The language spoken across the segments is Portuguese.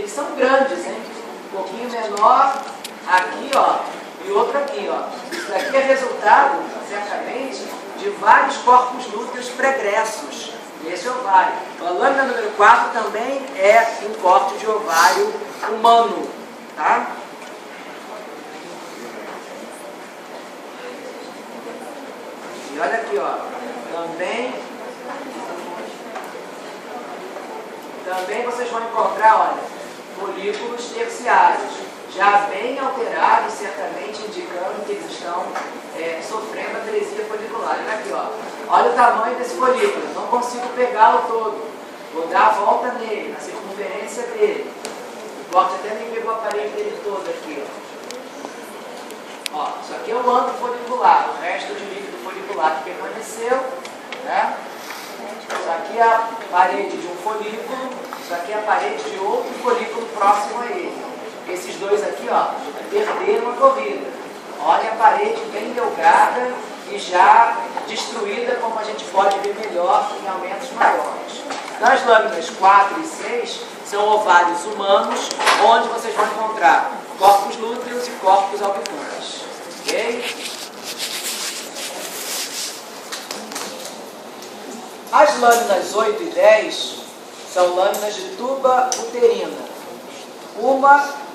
eles são grandes, hein? Um pouquinho menor aqui, ó, e outro aqui, ó. Isso daqui é resultado, certamente, de vários corpos lúteos pregressos nesse ovário. A lâmina número 4 também é um corte de ovário humano, tá? E olha aqui, ó, também vocês vão encontrar, olha, folículos terciários, já bem alterados, certamente indicando que eles estão sofrendo atresia folicular. Olha aqui, ó, olha o tamanho desse folículo, não consigo pegá-lo todo, vou dar a volta nele, na circunferência dele. O corte até nem pegou a parede dele todo aqui, ó. Ó, isso aqui é o âmbito folicular, o resto de líquido folicular que permaneceu, né? Isso aqui é a parede de um folículo, isso aqui é a parede de outro folículo próximo a ele. Esses dois aqui, ó, perderam a corrida. Olha a parede bem delgada e já destruída, como a gente pode ver melhor em aumentos maiores. Nas lâminas 4 e 6, são ovários humanos, onde vocês vão encontrar corpos lúteos e corpos albicuns. Ok? As lâminas 8 e 10 são lâminas de tuba uterina. Uma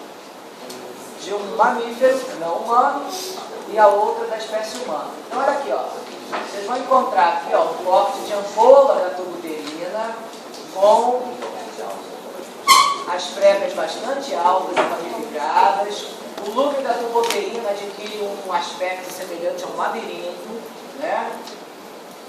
de um mamífero não humano e a outra da espécie humana. Então, olha aqui, ó. Vocês vão encontrar aqui, ó, o corte de ampola da tuba uterina com as pregas bastante altas e ramificadas. O lumen da tuba uterina adquire um aspecto semelhante a um labirinto, né?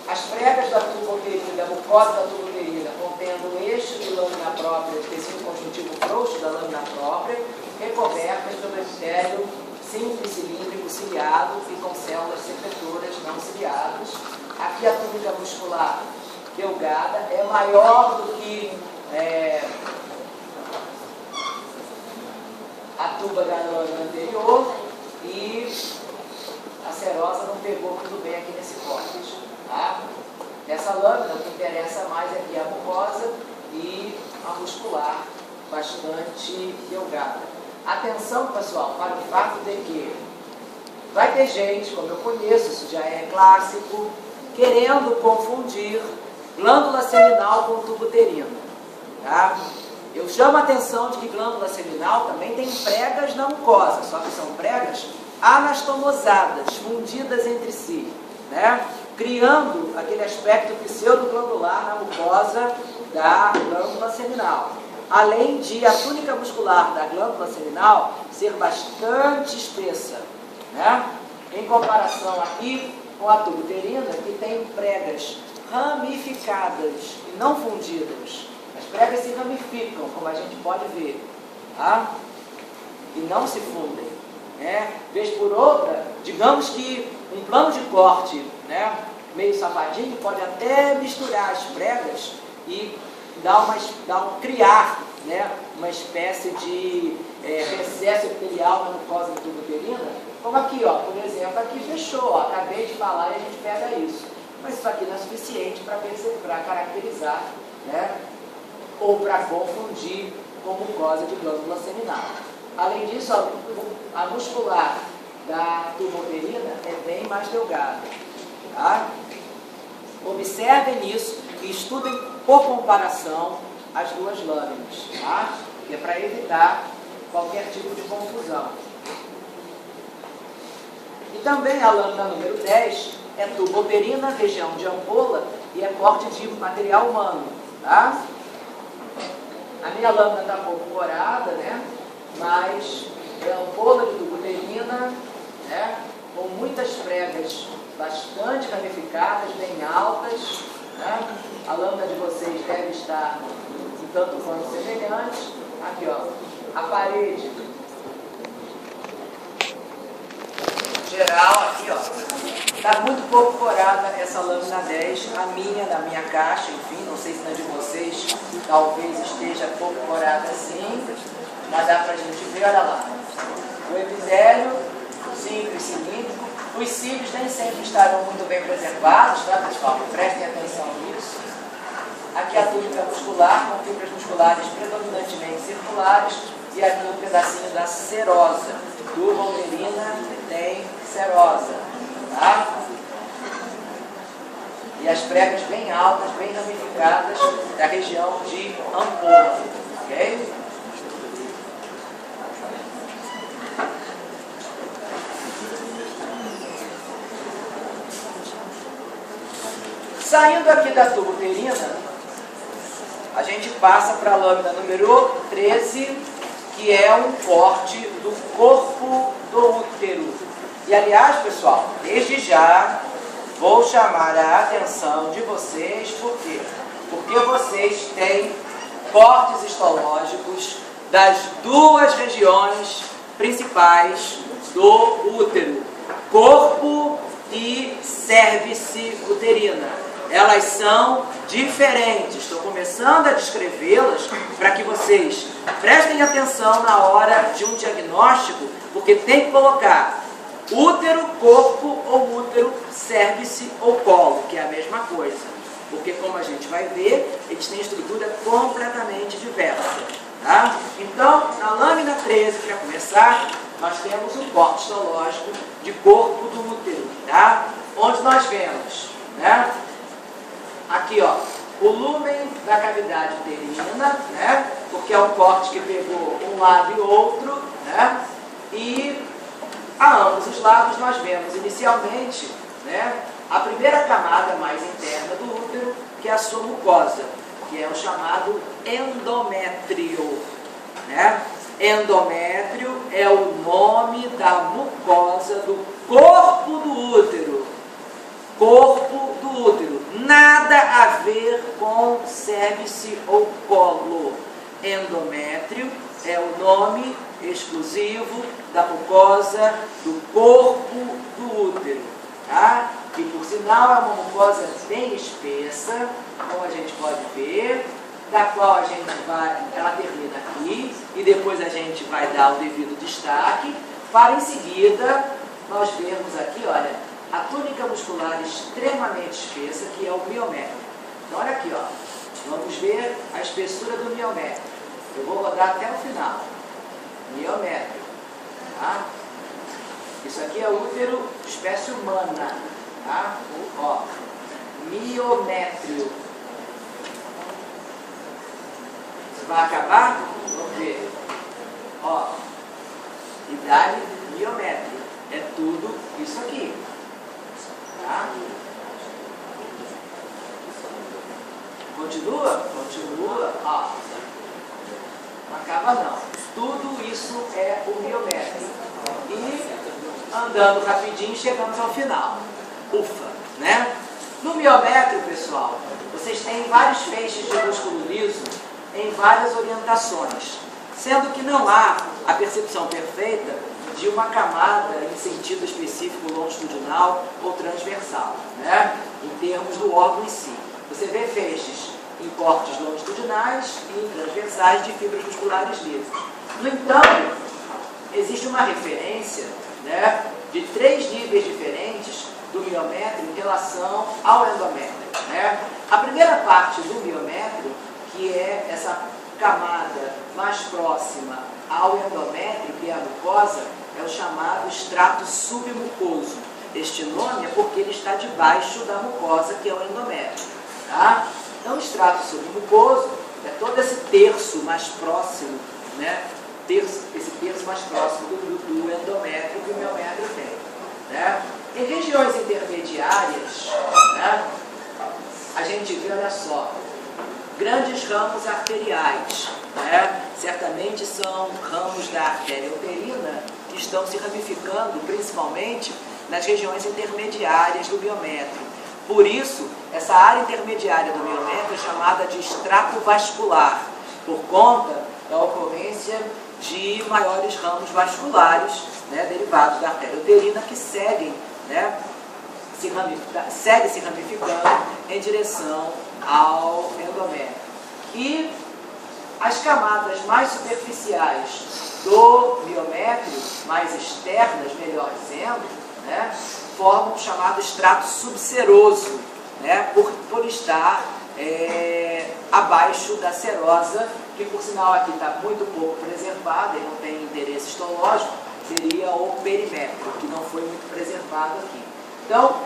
As pregas da tuba uterina, da mucosa da tuba uterina, contendo o eixo de lâmina própria, o tecido conjuntivo frouxo da lâmina própria, recobertas sobre epitélio simples, cilíndrico, ciliado e com células secretoras não ciliadas. Aqui a túnica muscular delgada é maior do que a tuba da lâmina anterior e a serosa não pegou muito bem aqui nesse corte. Tá? Nessa lâmina, o que interessa mais é aqui a mucosa e a muscular bastante delgada. Atenção, pessoal, para o fato de que vai ter gente, como eu conheço, isso já é clássico, querendo confundir glândula seminal com tubo uterino. Tá? Eu chamo a atenção de que glândula seminal também tem pregas na mucosa, só que são pregas anastomosadas, fundidas entre si, né? Criando aquele aspecto pseudoglandular na mucosa da glândula seminal. Além de a túnica muscular da glândula seminal ser bastante espessa, né? Em comparação aqui com a tuba uterina, que tem pregas ramificadas e não fundidas. As pregas se ramificam, como a gente pode ver, tá? E não se fundem, né? Vez por outra, digamos que um plano de corte, né, meio safadinho, pode até misturar as pregas e criar, né, uma espécie de recesso epitelial na mucosa da tuba uterina, como aqui, ó, por exemplo, aqui fechou, ó, acabei de falar e a gente pega isso. Mas isso aqui não é suficiente para caracterizar, né, ou para confundir com mucosa de glândula seminal. Além disso, a muscular da tuba uterina é bem mais delgada. Tá? Observem isso e estudem por comparação as duas lâminas, tá? Que é para evitar qualquer tipo de confusão. E também a lâmina número 10 é tuba uterina, região de ampola e é corte de material humano. Tá? A minha lâmina está um pouco corada, né? Mas é ampola de tuba uterina, né? Com muitas pregas bastante ramificadas, bem altas, né? A lâmina de vocês deve estar um tanto quanto semelhante. Aqui, ó, a parede geral, aqui, ó, está muito pouco corada essa lâmina 10, a minha, na minha caixa, enfim, não sei se na de vocês talvez esteja pouco corada assim, mas dá pra gente ver, olha lá. O epitélio simples, cilíndrico. Os cílios nem sempre estarão muito bem preservados, tá, pessoal? Prestem atenção nisso. Aqui a túnica muscular, com fibras musculares predominantemente circulares, e aqui um pedacinho da serosa. Tubolderina tem serosa, tá? E as pregas bem altas, bem ramificadas da região de ampola, ok? Saindo aqui da tubuterina, a gente passa para a lâmina número 13, que é um corte do corpo do útero. E aliás, pessoal, desde já vou chamar a atenção de vocês, por quê? Porque vocês têm cortes histológicos das duas regiões principais do útero, corpo e cérvice uterina. Elas são diferentes. Estou começando a descrevê-las para que vocês prestem atenção na hora de um diagnóstico, porque tem que colocar útero, corpo ou útero, cérvice ou colo, que é a mesma coisa. Porque, como a gente vai ver, eles têm estrutura completamente diversa. Tá? Então, na lâmina 13, para começar, nós temos um corte histológico de corpo do útero, tá? Onde nós vemos, né? Aqui, ó, o lúmen da cavidade uterina, né? Porque é um corte que pegou um lado e outro, né? E a ambos os lados nós vemos inicialmente, né, a primeira camada mais interna do útero, que é a sua mucosa, que é o chamado endométrio, né? Endométrio é o nome da mucosa do corpo do útero. Corpo do útero. Nada a ver com cérvice ou colo. Endométrio é o nome exclusivo da mucosa do corpo do útero, tá? Que por sinal é uma mucosa bem espessa, como a gente pode ver, da qual a gente ela termina aqui, e depois a gente vai dar o devido destaque, para em seguida nós vermos aqui, olha, a túnica muscular extremamente espessa, que é o miométrio. Então olha aqui, ó, vamos ver a espessura do miométrio. Eu vou rodar até o final. Miométrio, tá? Isso aqui é útero espécie humana, tá? Ó, miométrio. Você vai acabar? Vamos ver. Ó, idade miométrio. É tudo isso aqui, tá? Continua? Continua. Ó, não acaba não. Tudo isso é o miométrio. E andando rapidinho, chegamos ao final. Ufa, né? No miométrio, pessoal, vocês têm vários feixes de músculo liso em várias orientações, sendo que não há a percepção perfeita de uma camada em sentido específico longitudinal ou transversal, né? Em termos do órgão em si. Você vê feixes em cortes longitudinais e transversais de fibras musculares lisas. No entanto, existe uma referência, né, de 3 níveis diferentes do miométrio em relação ao endométrio, né? A primeira parte do miométrio, que é essa camada mais próxima ao endométrio, que é a mucosa, é o chamado estrato submucoso. Este nome é porque ele está debaixo da mucosa, que é o endométrio, tá? Então, o estrato submucoso é todo esse terço mais próximo, né? Esse terço mais próximo do endométrio que o miométrio tem, né? Em regiões intermediárias, né, a gente vê, olha só, grandes ramos arteriais, né? Certamente são ramos da artéria uterina que estão se ramificando principalmente nas regiões intermediárias do miométrio. Por isso, essa área intermediária do miométrio é chamada de estrato vascular, por conta da ocorrência de maiores ramos vasculares, né, derivados da artéria uterina, que seguem, né, segue se ramificando em direção ao endométrio. E as camadas mais superficiais do miométrio, mais externas, melhor dizendo, né, formam o chamado estrato subseroso, né, por estar abaixo da serosa, que por sinal aqui está muito pouco preservada e não tem interesse histológico, seria o perimétrio, que não foi muito preservado aqui. Então,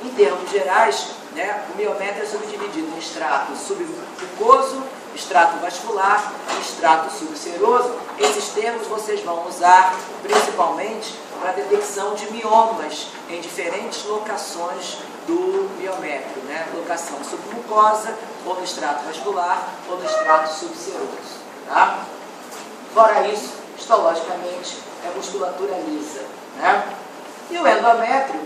em termos gerais, né, o miométrio é subdividido em estrato submucoso, estrato vascular e estrato subseroso. Esses termos vocês vão usar principalmente para a detecção de miomas em diferentes locações do miométrio, né? Locação submucosa, ou no estrato vascular, ou no estrato subseroso. Tá? Fora isso, histologicamente, é musculatura lisa. Né? E o endométrio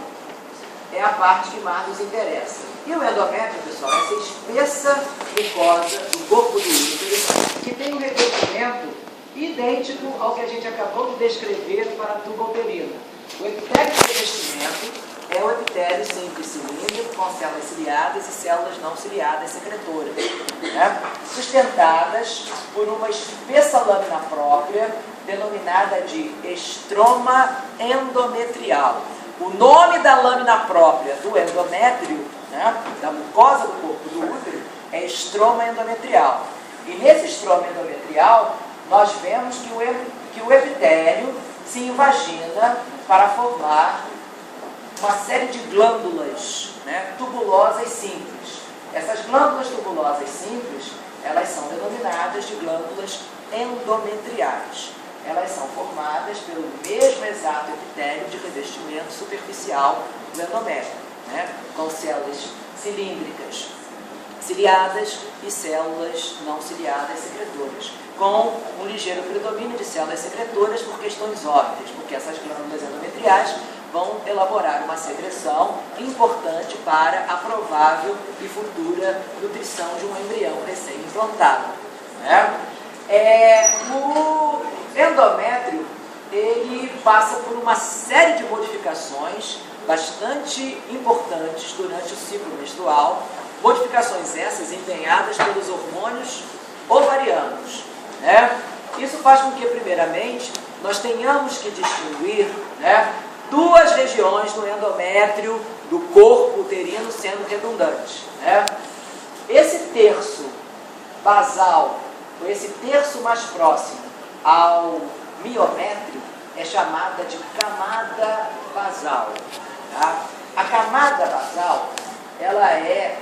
é a parte que mais nos interessa. E o endométrio, pessoal, é essa espessa mucosa do corpo do útero, que tem um revestimento idêntico ao que a gente acabou de descrever para a tuba uterina. O epitélio de revestimento é o epitélio simples cilíndrico, com células ciliadas e células não ciliadas secretoras, né? Sustentadas por uma espessa lâmina própria, denominada de estroma endometrial. O nome da lâmina própria do endométrio, né, da mucosa do corpo do útero, é estroma endometrial. E nesse estroma endometrial, nós vemos que o epitélio se invagina para formar uma série de glândulas, né, tubulosas simples. Essas glândulas tubulosas simples, elas são denominadas de glândulas endometriais. Elas são formadas pelo mesmo exato epitélio de revestimento superficial do endométrio, né, com células cilíndricas ciliadas e células não ciliadas secretoras, com um ligeiro predomínio de células secretoras por questões óbvias, porque essas glândulas endometriais vão elaborar uma secreção importante para a provável e futura nutrição de um embrião recém-implantado. Né? O endométrio, ele passa por uma série de modificações bastante importantes durante o ciclo menstrual, modificações essas empenhadas pelos hormônios ovarianos. Né? Isso faz com que, primeiramente, nós tenhamos que distinguir, né, duas regiões do endométrio do corpo uterino sendo redundantes. Né? Esse terço basal, ou esse terço mais próximo ao miométrio, é chamada de camada basal. Tá? A camada basal, ela é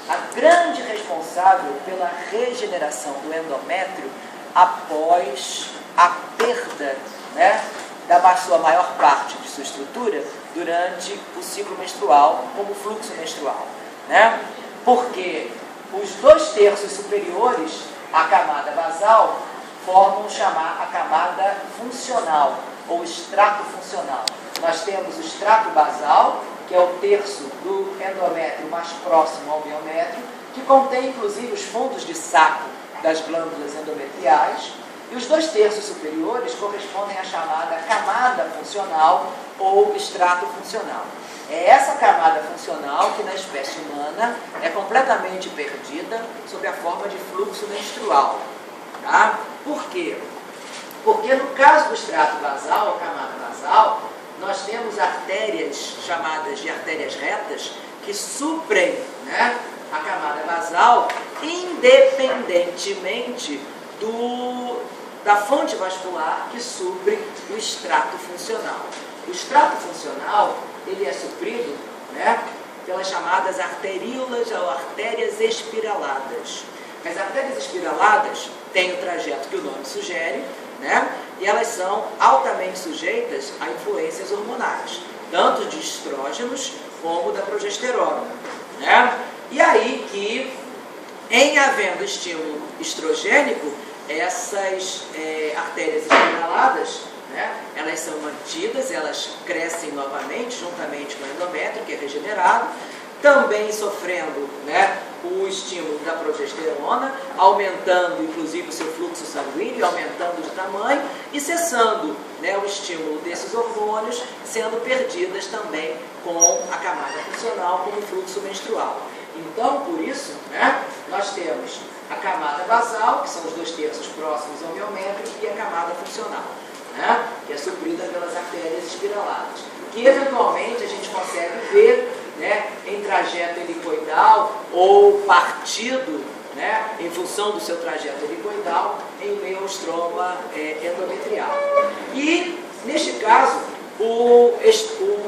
a grande responsável pela regeneração do endométrio após a perda, né, da sua maior parte de sua estrutura durante o ciclo menstrual, como o fluxo menstrual. Né? Porque os 2/3 superiores à camada basal formam a camada funcional, ou estrato funcional. Nós temos o estrato basal, que é o terço do endométrio mais próximo ao miométrio, que contém inclusive os fundos de saco das glândulas endometriais, e os 2/3 superiores correspondem à chamada camada funcional ou estrato funcional. É essa camada funcional que na espécie humana é completamente perdida sob a forma de fluxo menstrual. Tá? Por quê? Porque no caso do estrato basal, a camada basal, nós temos artérias chamadas de artérias retas que suprem, né, a camada basal independentemente da fonte vascular que supre o estrato funcional. O estrato funcional, ele é suprido, né, pelas chamadas arteríolas ou artérias espiraladas. As artérias espiraladas têm o trajeto que o nome sugere, né, e elas são altamente sujeitas a influências hormonais, tanto de estrógenos como da progesterona. Né? E aí que, em havendo estímulo estrogênico, essas artérias espiraladas, né, elas são mantidas, elas crescem novamente, juntamente com o endométrio, que é regenerado, também sofrendo, né, o estímulo da progesterona, aumentando inclusive o seu fluxo sanguíneo, aumentando de tamanho e cessando, né, o estímulo desses hormônios, sendo perdidas também com a camada funcional, como o fluxo menstrual. Então, por isso, né, nós temos a camada basal, que são os 2/3 próximos ao miométrio, e a camada funcional, né, que é suprida pelas artérias espiraladas, que eventualmente a gente consegue ver né, em trajeto helicoidal ou partido, né, em função do seu trajeto helicoidal, em meio ao estroma endometrial. E, neste caso, o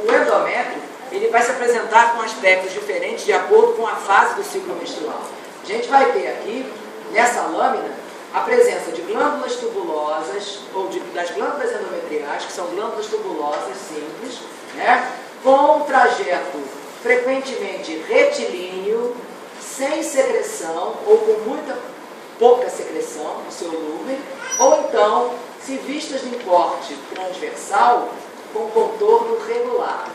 endométrio ele vai se apresentar com aspectos diferentes de acordo com a fase do ciclo menstrual. A gente vai ter aqui, nessa lâmina, a presença de glândulas tubulosas, ou das glândulas endometriais, que são glândulas tubulosas simples, né, com um trajeto frequentemente retilíneo, sem secreção, ou com pouca secreção no seu lúmen, ou então, se vistas em corte transversal, com contorno regular.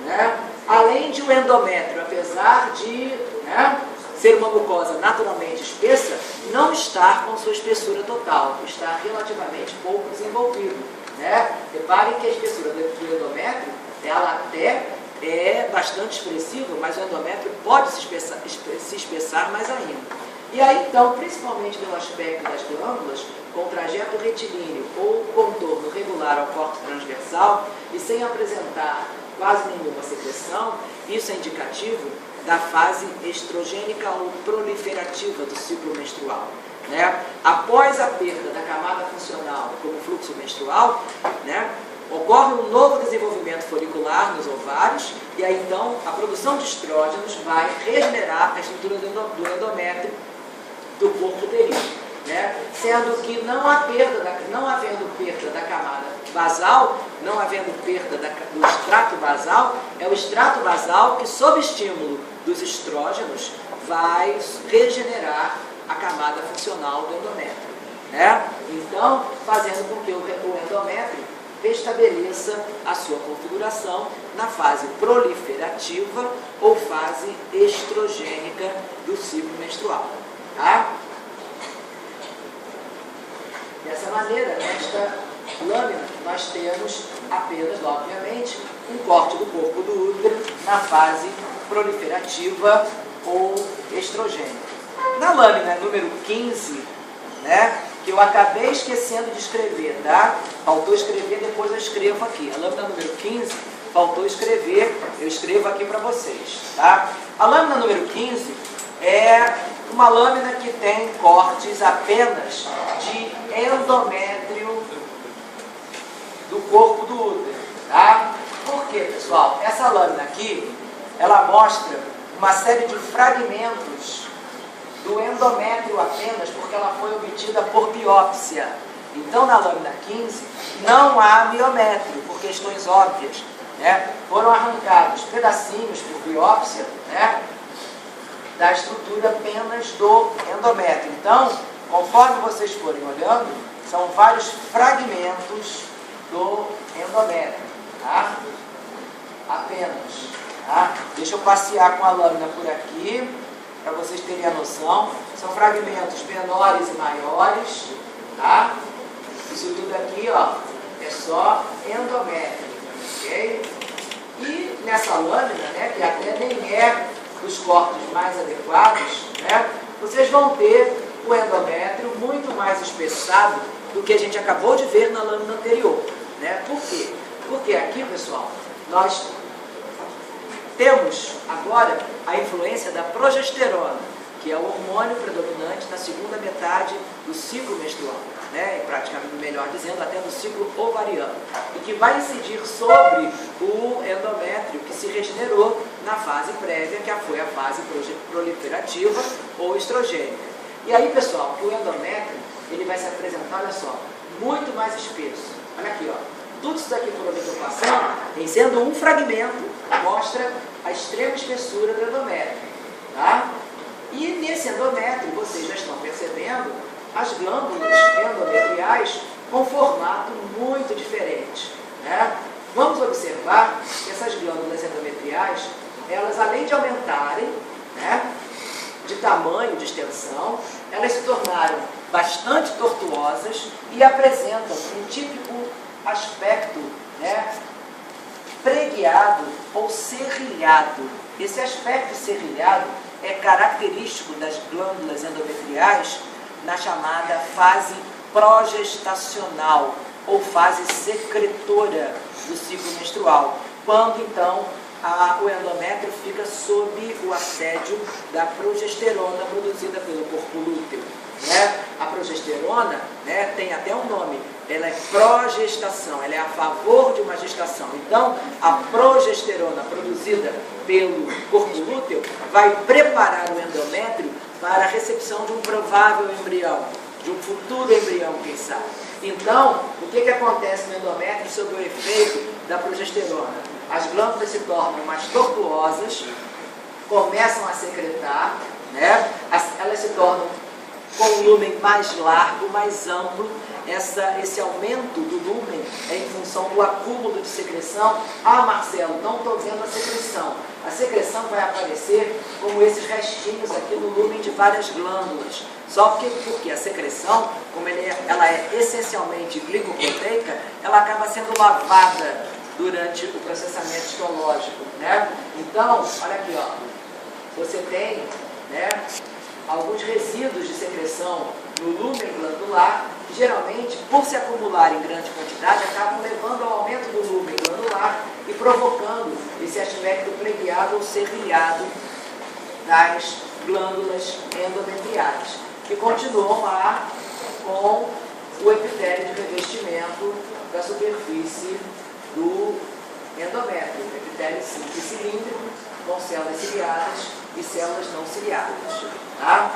Né? Além de o endométrio, apesar de, né, ser uma mucosa naturalmente espessa, não estar com sua espessura total, está relativamente pouco desenvolvido. Né? Reparem que a espessura do endométrio, ela até é bastante expressiva, mas o endométrio pode se espessar mais ainda. E aí, então, principalmente pelo aspecto das glândulas, com trajeto retilíneo ou contorno regular ao corte transversal e sem apresentar quase nenhuma secreção, isso é indicativo da fase estrogênica ou proliferativa do ciclo menstrual. Né? Após a perda da camada funcional como fluxo menstrual, né, ocorre um novo desenvolvimento folicular nos ovários e aí então a produção de estrógenos vai regenerar a estrutura do endométrio do corpo uterino. Né? Sendo que não havendo perda da camada basal, não havendo perda do extrato basal, é o extrato basal que, sob estímulo dos estrógenos, vai regenerar a camada funcional do endométrio. Né? Então, fazendo com que o endométrio restabeleça a sua configuração na fase proliferativa ou fase estrogênica do ciclo menstrual. Tá? Dessa maneira, nesta lâmina, nós temos apenas, obviamente, um corte do corpo do útero na fase proliferativa ou estrogênica. Na lâmina número 15, né, que eu acabei esquecendo de escrever, tá? Faltou escrever, depois eu escrevo aqui. A lâmina número 15, faltou escrever, eu escrevo aqui para vocês, tá? A lâmina número 15 é uma lâmina que tem cortes apenas de endométrio do corpo do útero, tá? Por quê, pessoal? Essa lâmina aqui, ela mostra uma série de fragmentos do endométrio apenas porque ela foi obtida por biópsia. Então, na lâmina 15, não há miométrio, por questões óbvias, né? Foram arrancados pedacinhos por biópsia, né, da estrutura apenas do endométrio. Então, conforme vocês forem olhando, são vários fragmentos do endométrio, tá? Apenas, tá? Deixa eu passear com a lâmina por aqui, para vocês terem a noção. São fragmentos menores e maiores, tá? Isso tudo aqui, ó, é só endométrio, ok? E nessa lâmina, né, que até nem é dos cortes mais adequados, né, vocês vão ter o endométrio muito mais espessado do que a gente acabou de ver na lâmina anterior. Né? Por quê? Porque aqui, pessoal, nós temos agora a influência da progesterona, que é o hormônio predominante na segunda metade do ciclo menstrual, né? Praticamente, melhor dizendo, até do ciclo ovariano, e que vai incidir sobre o endométrio que se regenerou na fase prévia, que foi a fase proliferativa ou estrogênica. E aí, pessoal, o endométrio ele vai se apresentar, olha só, muito mais espesso. Olha aqui, ó. Tudo isso daqui por onde eu estou passando, em sendo um fragmento, mostra a extrema espessura do endométrio. Tá? E nesse endométrio, vocês já estão percebendo as glândulas endometriais com formato muito diferente. Né? Vamos observar que essas glândulas endometriais, elas além de aumentarem, né, de tamanho, de extensão, elas se tornaram bastante tortuosas e apresentam um típico aspecto, né, pregueado ou serrilhado. Esse aspecto serrilhado é característico das glândulas endometriais na chamada fase progestacional ou fase secretora do ciclo menstrual, quando então o endométrio fica sob o assédio da progesterona produzida pelo corpo lúteo. Né? A progesterona, né, tem até um nome, ela é progestação, ela é a favor de uma gestação. Então, a progesterona produzida pelo corpo lúteo vai preparar o endométrio para a recepção de um provável embrião, de um futuro embrião, quem sabe. Então, o que acontece no endométrio sob o efeito da progesterona? As glândulas se tornam mais tortuosas, começam a secretar, né? Elas se tornam com um lúmen mais largo, mais amplo. Esse aumento do lúmen é em função do acúmulo de secreção. Ah, Marcelo, não estou vendo a secreção. A secreção vai aparecer como esses restinhos aqui no lúmen de várias glândulas. Só porque a secreção, como ela é essencialmente glicoproteica, ela acaba sendo lavada durante o processamento histológico, né? Então, olha aqui, ó, você tem, né, alguns resíduos de secreção no lúmen glandular, que geralmente, por se acumular em grande quantidade, acabam levando ao aumento do lúmen glandular e provocando esse aspecto plegiado ou serrilhado das glândulas endometriais, que continuam lá com o epitélio de revestimento da superfície do endométrio, o epitélio simples cilíndrico, com células ciliadas e células não ciliadas. Tá?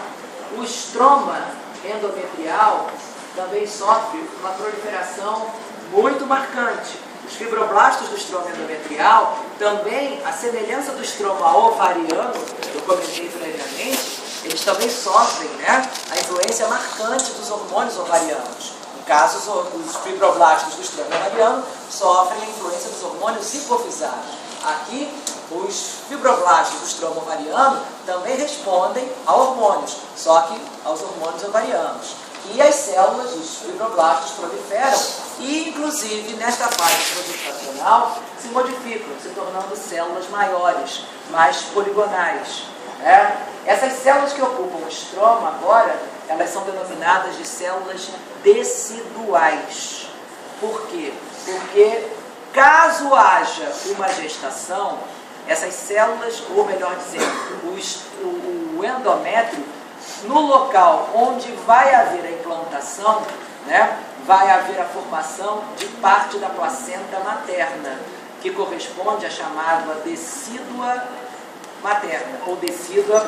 O estroma endometrial também sofre uma proliferação muito marcante. Os fibroblastos do estroma endometrial também, a semelhança do estroma ovariano, que eu comentei previamente, eles também sofrem, né, a influência marcante dos hormônios ovarianos. No caso, os fibroblastos do estroma ovariano sofrem a influência dos hormônios hipofisários. Aqui, os fibroblastos do estroma ovariano também respondem a hormônios, só que aos hormônios ovarianos. E as células, os fibroblastos, proliferam e, inclusive, nesta fase progestacional, se modificam, se tornando células maiores, mais poligonais. Né? Essas células que ocupam o estroma agora, elas são denominadas de células deciduais. Por quê? Porque caso haja uma gestação, essas células, ou melhor dizendo, o endométrio, no local onde vai haver a implantação, né, vai haver a formação de parte da placenta materna, que corresponde à chamada decídua materna, ou decídua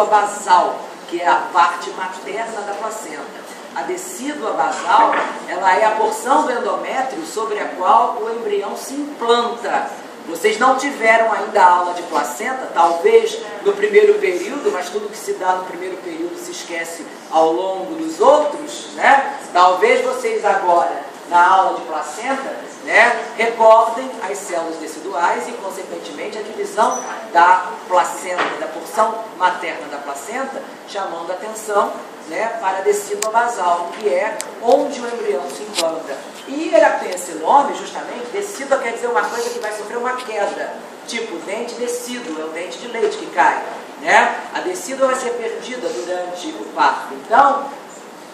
basal, que é a parte materna da placenta. A decídua basal, ela é a porção do endométrio sobre a qual o embrião se implanta. Vocês não tiveram ainda aula de placenta, talvez no primeiro período, mas tudo que se dá no primeiro período se esquece ao longo dos outros, né? Talvez vocês agora, na aula de placenta, né, recordem as células deciduais e, consequentemente, a divisão da placenta, da porção materna da placenta, chamando a atenção, né, para a decídua basal, que é onde o embrião se implanta. E ele tem esse nome, justamente, decídua quer dizer uma coisa que vai sofrer uma queda, tipo dente decíduo, é o dente de leite que cai. Né? A decídua vai ser perdida durante o parto. Então,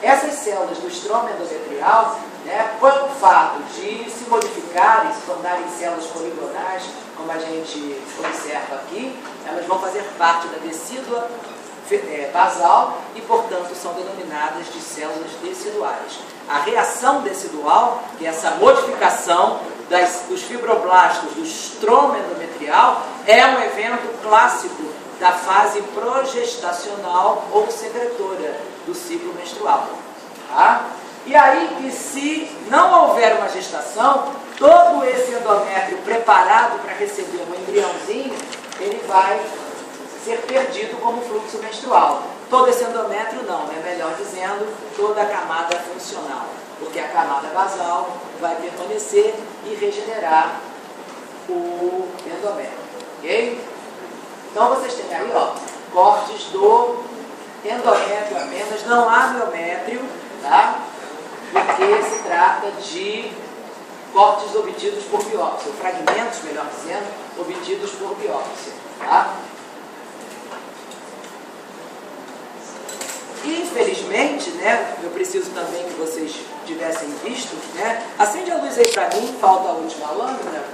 essas células do estroma endometrial, né, pelo fato de se modificarem, se tornarem células poligonais, como a gente observa aqui, elas vão fazer parte da decídua basal e, portanto, são denominadas de células deciduais. A reação decidual, que é essa modificação dos fibroblastos do estroma endometrial, é um evento clássico da fase progestacional ou secretora do ciclo menstrual. Tá? E aí que, se não houver uma gestação, todo esse endométrio preparado para receber um embriãozinho, ele vai ser perdido como fluxo menstrual. Todo esse endométrio não, né? Melhor dizendo, toda a camada funcional, porque a camada basal vai permanecer e regenerar o endométrio. Ok? Então vocês têm aí, ó, cortes do endométrio apenas, não há miométrio, tá? Porque se trata de cortes obtidos por biópsia, ou fragmentos, melhor dizendo, obtidos por biópsia, tá? Infelizmente, né, eu preciso também que vocês tivessem visto, né? Acende a luz aí para mim, falta a última lâmina.